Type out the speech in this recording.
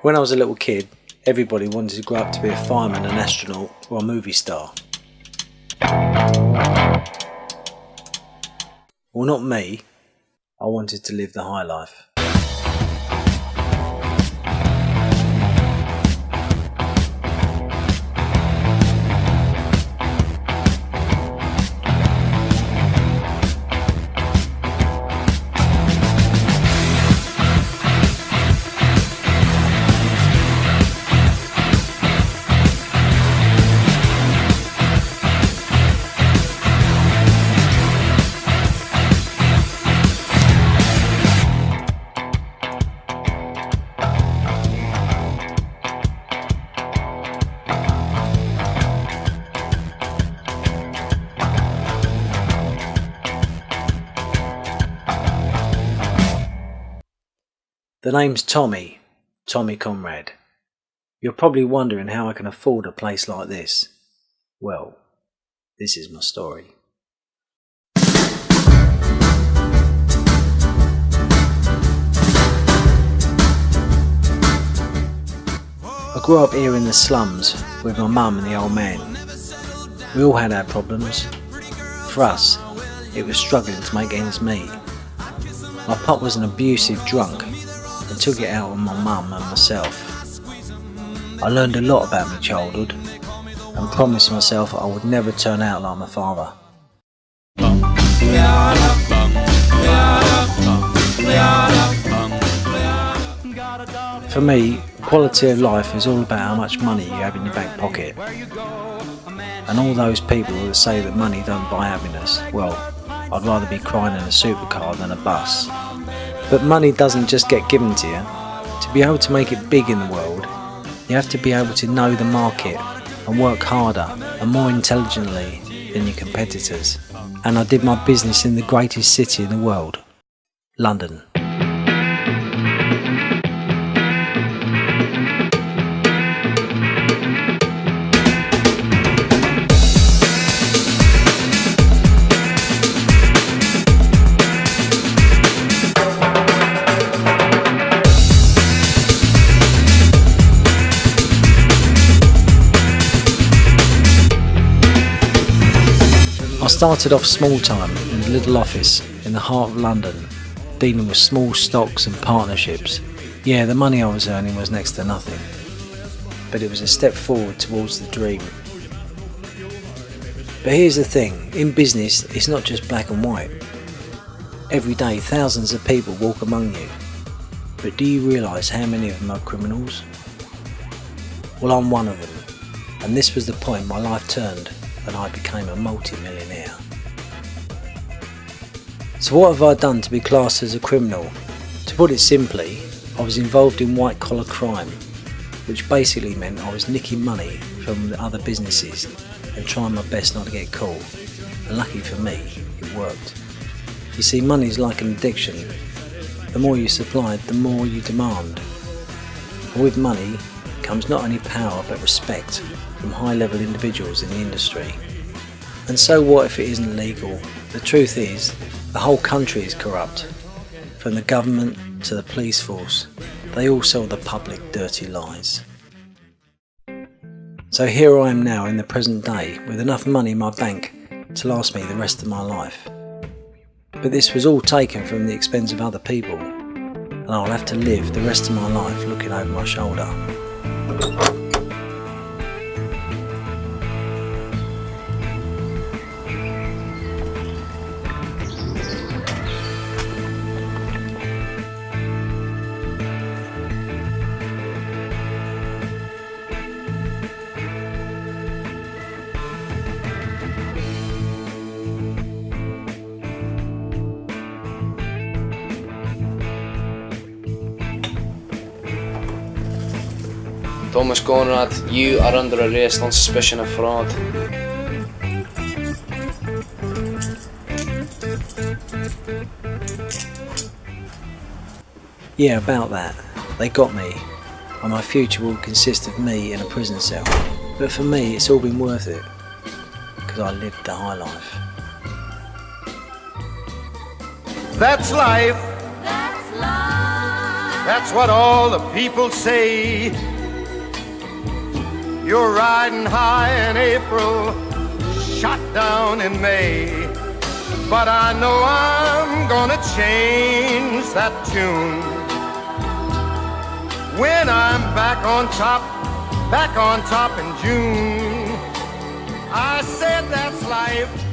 When I was a little kid, everybody wanted to grow up to be a fireman, an astronaut or a movie star. Well, not me. I wanted to live the high life. The name's Tommy Conrad. You're probably wondering how I can afford a place like this. Well, this is my story. I grew up here in the slums with my mum and the old man. We all had our problems. For us, it was struggling to make ends meet. My pop was an abusive drunk and took it out on my mum and myself. I learned a lot about my childhood and promised myself I would never turn out like my father. For me, quality of life is all about how much money you have in your back pocket. And all those people that say that money don't buy happiness, well, I'd rather be crying in a supercar than a bus. But money doesn't just get given to you. To be able to make it big in the world, you have to be able to know the market and work harder and more intelligently than your competitors. And I did my business in the greatest city in the world, London. I started off small time in a little office in the heart of London, dealing with small stocks and partnerships. Yeah, the money I was earning was next to nothing, but it was a step forward towards the dream. But here's the thing, in business it's not just black and white. Every day thousands of people walk among you, but do you realise how many of them are criminals? Well, I'm one of them, and this was the point my life turned and I became a multi-millionaire. So what have I done to be classed as a criminal? To put it simply, I was involved in white collar crime, which basically meant I was nicking money from the other businesses and trying my best not to get caught. And lucky for me, it worked. You see, money's like an addiction. The more you supply, the more you demand. And with money comes not only power but respect from high-level individuals in the industry. And so what if it isn't legal? The truth is, the whole country is corrupt. From the government to the police force, they all sell the public dirty lies. So here I am now in the present day with enough money in my bank to last me the rest of my life. But this was all taken from the expense of other people, and I'll have to live the rest of my life looking over my shoulder. Thomas Conrad, you are under arrest on suspicion of fraud. Yeah, about that. They got me, and my future will consist of me in a prison cell. But for me, it's all been worth it, because I lived the high life. That's life. That's life. That's what all the people say. You're riding high in April, shot down in May. But I know I'm gonna change that tune when I'm back on top in June. I said that's life.